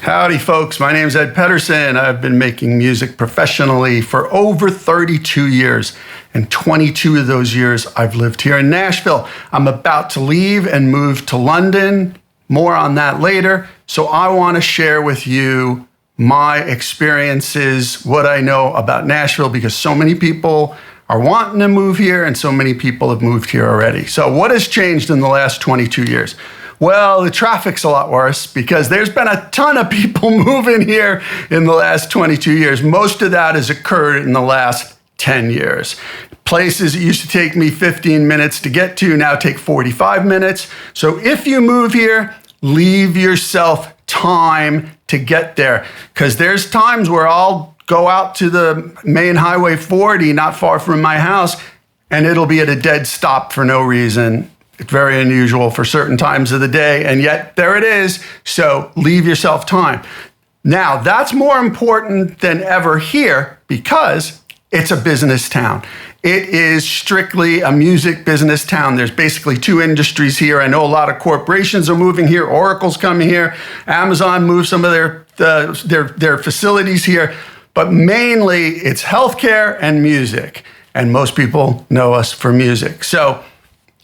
Howdy, folks. My name's Ed Pedersen. I've been making music professionally for over 32 years, and 22 of those years I've lived here in Nashville. I'm about to leave and move to London. More on that later. So I want to share with you my experiences, what I know about Nashville, because so many people are wanting to move here and so many people have moved here already. So what has changed in the last 22 years? Well, the traffic's a lot worse because there's been a ton of people moving here in the last 22 years. Most of that has occurred in the last 10 years. Places that used to take me 15 minutes to get to now take 45 minutes. So if you move here, leave yourself time to get there, because there's times where I'll go out to the main Highway 40, not far from my house, and it'll be at a dead stop for no reason. It's very unusual for certain times of the day, and yet there it is. So leave yourself time. Now, that's more important than ever here because it's a business town. It is strictly a music business town. There's basically two industries here. I know a lot of corporations are moving here. Oracle's coming here. Amazon moved some of their facilities here. But mainly, it's healthcare and music. And most people know us for music. So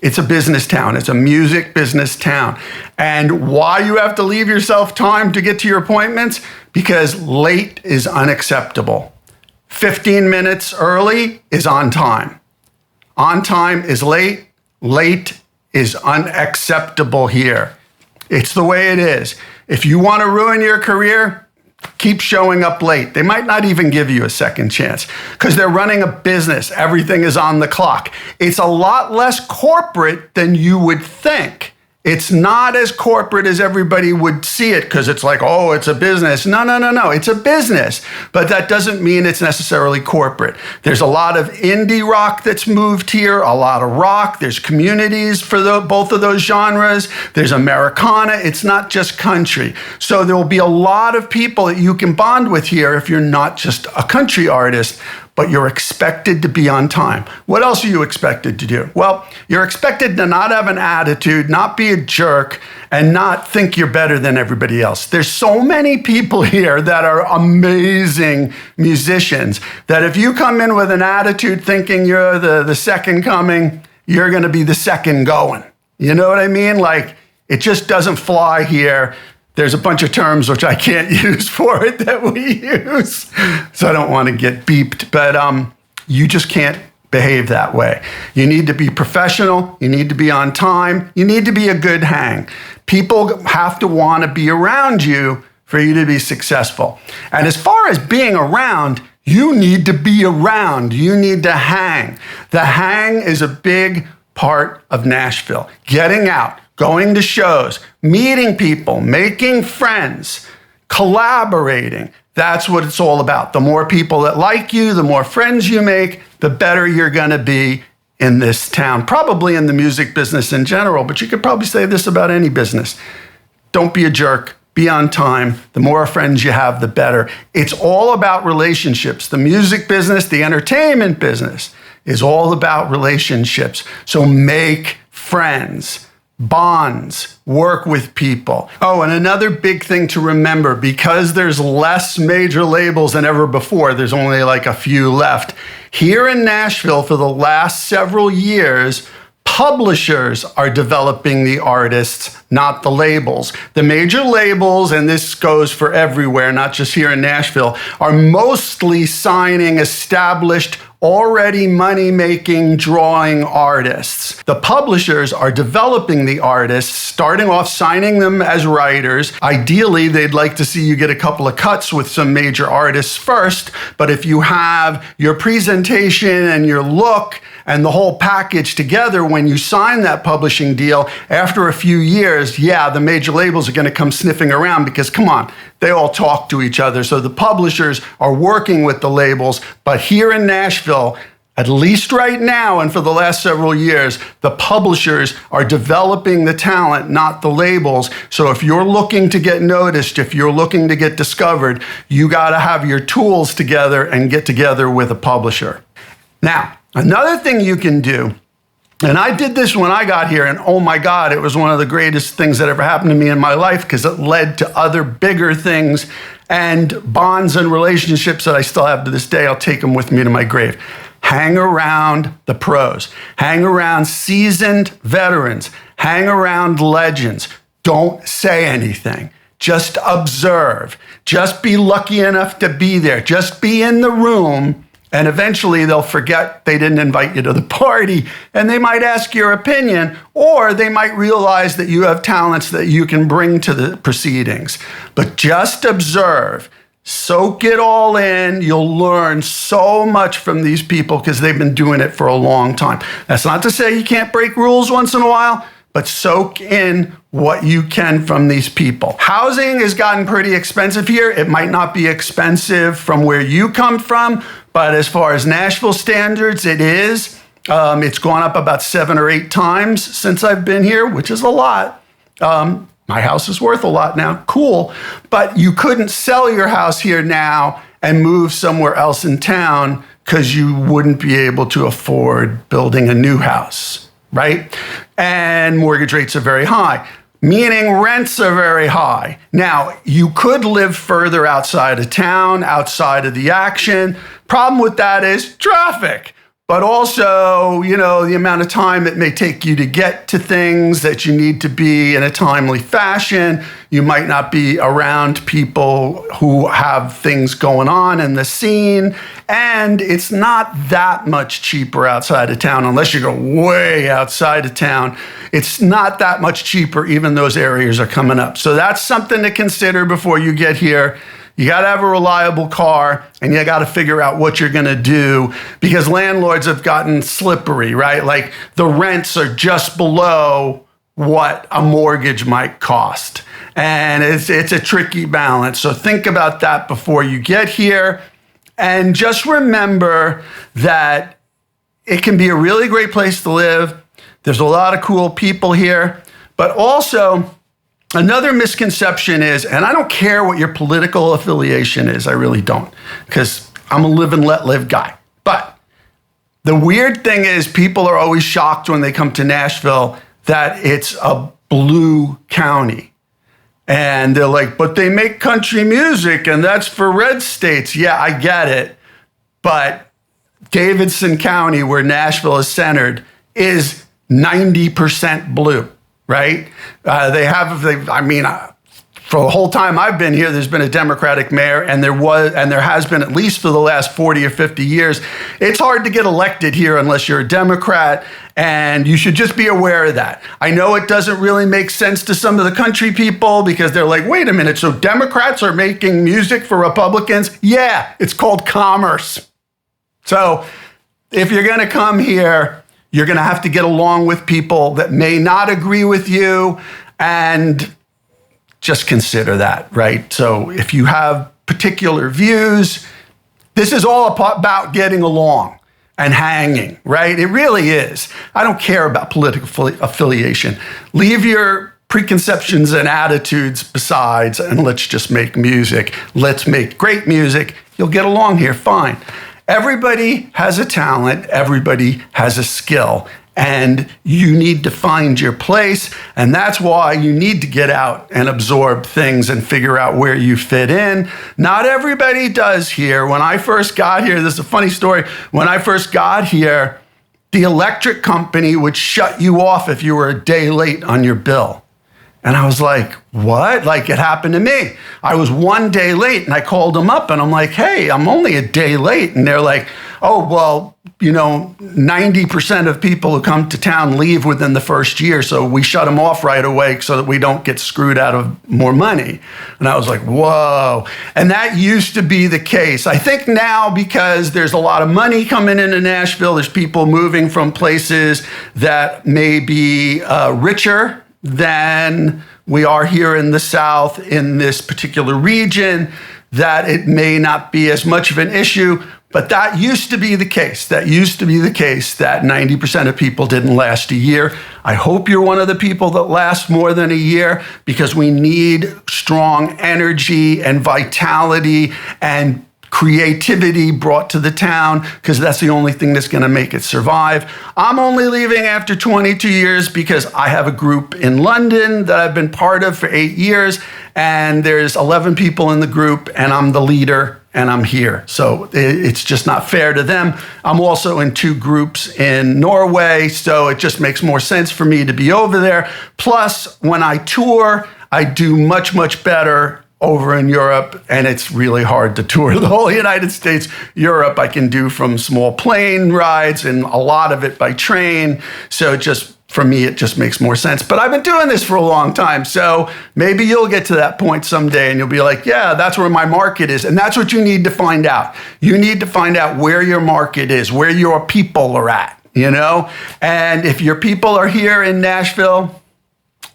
it's a business town. It's a music business town. And why you have to leave yourself time to get to your appointments? Because late is unacceptable. 15 minutes early is on time. On time is late. Late is unacceptable here. It's the way it is. If you want to ruin your career, keep showing up late. They might not even give you a second chance because they're running a business. Everything is on the clock. It's a lot less corporate than you would think. It's not as corporate as everybody would see it because it's like, oh, it's a business. No. It's a business, but that doesn't mean it's necessarily corporate. There's a lot of indie rock that's moved here, a lot of rock. There's communities for both of those genres. There's Americana. It's not just country. So there will be a lot of people that you can bond with here if you're not just a country artist, but you're expected to be on time. What else are you expected to do? Well, you're expected to not have an attitude, not be a jerk, and not think you're better than everybody else. There's so many people here that are amazing musicians that if you come in with an attitude thinking you're the second coming, you're gonna be the second going. You know what I mean? Like, it just doesn't fly here. There's a bunch of terms which I can't use for it that we use, so I don't want to get beeped, but you just can't behave that way. You need to be professional, you need to be on time, you need to be a good hang. People have to want to be around you for you to be successful. And as far as being around, you need to be around, you need to hang. The hang is a big part of Nashville. Getting out, going to shows, meeting people, making friends, collaborating. That's what it's all about. The more people that like you, the more friends you make, the better you're going to be in this town. Probably in the music business in general, but you could probably say this about any business. Don't be a jerk. Be on time. The more friends you have, the better. It's all about relationships. The music business, the entertainment business is all about relationships. So make friends. Bonds, work with people. Oh, and another big thing to remember, because there's less major labels than ever before, there's only like a few left. Here in Nashville for the last several years, publishers are developing the artists, not the labels. The major labels, and this goes for everywhere, not just here in Nashville, are mostly signing established, already money-making drawing artists. The publishers are developing the artists, starting off signing them as writers. Ideally, they'd like to see you get a couple of cuts with some major artists first, but if you have your presentation and your look and the whole package together when you sign that publishing deal, after a few years, yeah, the major labels are going to come sniffing around because, come on, they all talk to each other. So the publishers are working with the labels. But here in Nashville, at least right now and for the last several years, the publishers are developing the talent, not the labels. So if you're looking to get noticed, if you're looking to get discovered, you got to have your tools together and get together with a publisher. Now, another thing you can do And I did this when I got here, and oh my God, it was one of the greatest things that ever happened to me in my life because it led to other bigger things and bonds and relationships that I still have to this day. I'll take them with me to my grave. Hang around the pros. Hang around seasoned veterans. Hang around legends. Don't say anything. Just observe. Just be lucky enough to be there. Just be in the room. And eventually they'll forget they didn't invite you to the party, and they might ask your opinion, or they might realize that you have talents that you can bring to the proceedings. But just observe, soak it all in. You'll learn so much from these people because they've been doing it for a long time. That's not to say you can't break rules once in a while, but soak in what you can from these people. Housing has gotten pretty expensive here. It might not be expensive from where you come from, but as far as Nashville standards, it is. It's gone up about 7 or 8 times since I've been here, which is a lot. My house is worth a lot now. Cool. But you couldn't sell your house here now and move somewhere else in town because you wouldn't be able to afford building a new house, right? And mortgage rates are very high, meaning rents are very high. Now, you could live further outside of town, outside of the action. Problem with that is traffic, but also, the amount of time it may take you to get to things that you need to be in a timely fashion. You might not be around people who have things going on in the scene, and it's not that much cheaper outside of town unless you go way outside of town. It's not that much cheaper, even those areas are coming up. So that's something to consider before you get here. You got to have a reliable car, and you got to figure out what you're going to do because landlords have gotten slippery, right? Like the rents are just below what a mortgage might cost. And it's a tricky balance. So think about that before you get here. And just remember that it can be a really great place to live. There's a lot of cool people here, but also another misconception is, and I don't care what your political affiliation is, I really don't, because I'm a live and let live guy. But the weird thing is people are always shocked when they come to Nashville that it's a blue county. And they're like, but they make country music and that's for red states. Yeah, I get it. But Davidson County, where Nashville is centered, is 90% blue. Right? For the whole time I've been here, there's been a Democratic mayor, and there has been at least for the last 40 or 50 years. It's hard to get elected here unless you're a Democrat, and you should just be aware of that. I know it doesn't really make sense to some of the country people because they're like, wait a minute, so Democrats are making music for Republicans? Yeah, it's called commerce. So if you're going to come here, you're going to have to get along with people that may not agree with you, and just consider that, right? So if you have particular views, this is all about getting along and hanging, right? It really is. I don't care about political affiliation. Leave your preconceptions and attitudes besides, and let's just make music. Let's make great music. You'll get along here fine. Everybody has a talent, everybody has a skill, and you need to find your place, and that's why you need to get out and absorb things and figure out where you fit in. Not everybody does here. When I first got here, this is a funny story. When I first got here, the electric company would shut you off if you were a day late on your bill. And I was like, what? Like, it happened to me. I was 1 day late, and I called them up, and I'm like, hey, I'm only a day late. And they're like, oh, well, 90% of people who come to town leave within the first year, so we shut them off right away so that we don't get screwed out of more money. And I was like, whoa. And that used to be the case. I think now, because there's a lot of money coming into Nashville, there's people moving from places that may be richer than we are here in the South, in this particular region, that it may not be as much of an issue. But that used to be the case. That used to be the case that 90% of people didn't last a year. I hope you're one of the people that lasts more than a year, because we need strong energy and vitality and creativity brought to the town, because that's the only thing that's going to make it survive. I'm only leaving after 22 years because I have a group in London that I've been part of for 8 years, and there's 11 people in the group, and I'm the leader, and I'm here. So it's just not fair to them. I'm also in 2 groups in Norway, so it just makes more sense for me to be over there. Plus, when I tour, I do much, much better over in Europe, and it's really hard to tour the whole United States. Europe, I can do from small plane rides and a lot of it by train. So for me, it just makes more sense. But I've been doing this for a long time. So maybe you'll get to that point someday and you'll be like, yeah, that's where my market is. And that's what you need to find out. You need to find out where your market is, where your people are at, And if your people are here in Nashville,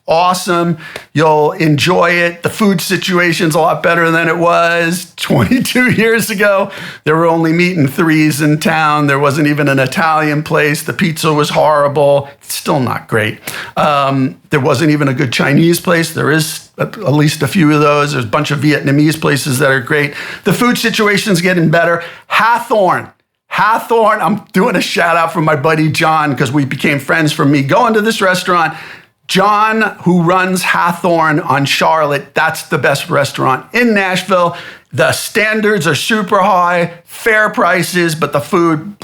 awesome. You'll enjoy it. The food situation's a lot better than it was 22 years ago. There were only meat and threes in town. There wasn't even an Italian place. The pizza was horrible. It's still not great. There wasn't even a good Chinese place. There is at least a few of those. There's a bunch of Vietnamese places that are great. The food situation's getting better. Hawthorne, I'm doing a shout out from my buddy John, because we became friends from me going to this restaurant. John, who runs Hawthorne on Charlotte, that's the best restaurant in Nashville. The standards are super high, fair prices, but the food,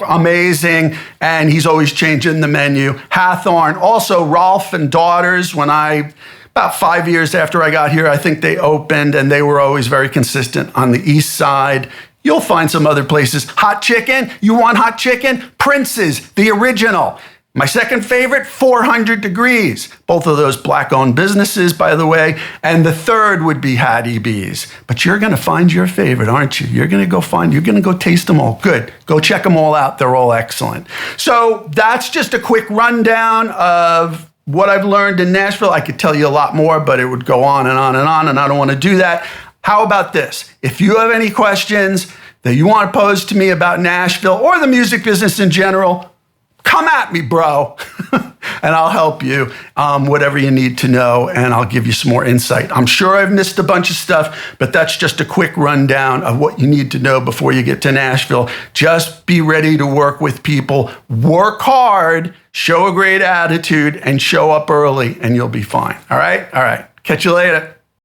amazing. And he's always changing the menu. Hawthorne, also Rolf and Daughters, about 5 years after I got here, I think they opened, and they were always very consistent on the east side. You'll find some other places. Hot chicken, you want hot chicken? Prince's, the original. My second favorite, 400 Degrees. Both of those Black-owned businesses, by the way. And the third would be Hattie B's. But you're going to find your favorite, aren't you? You're going to go taste them all. Good. Go check them all out. They're all excellent. So that's just a quick rundown of what I've learned in Nashville. I could tell you a lot more, but it would go on and on and on, and I don't want to do that. How about this? If you have any questions that you want to pose to me about Nashville or the music business in general, come at me, bro, and I'll help you, whatever you need to know, and I'll give you some more insight. I'm sure I've missed a bunch of stuff, but that's just a quick rundown of what you need to know before you get to Nashville. Just be ready to work with people, work hard, show a great attitude, and show up early, and you'll be fine. All right? All right. Catch you later.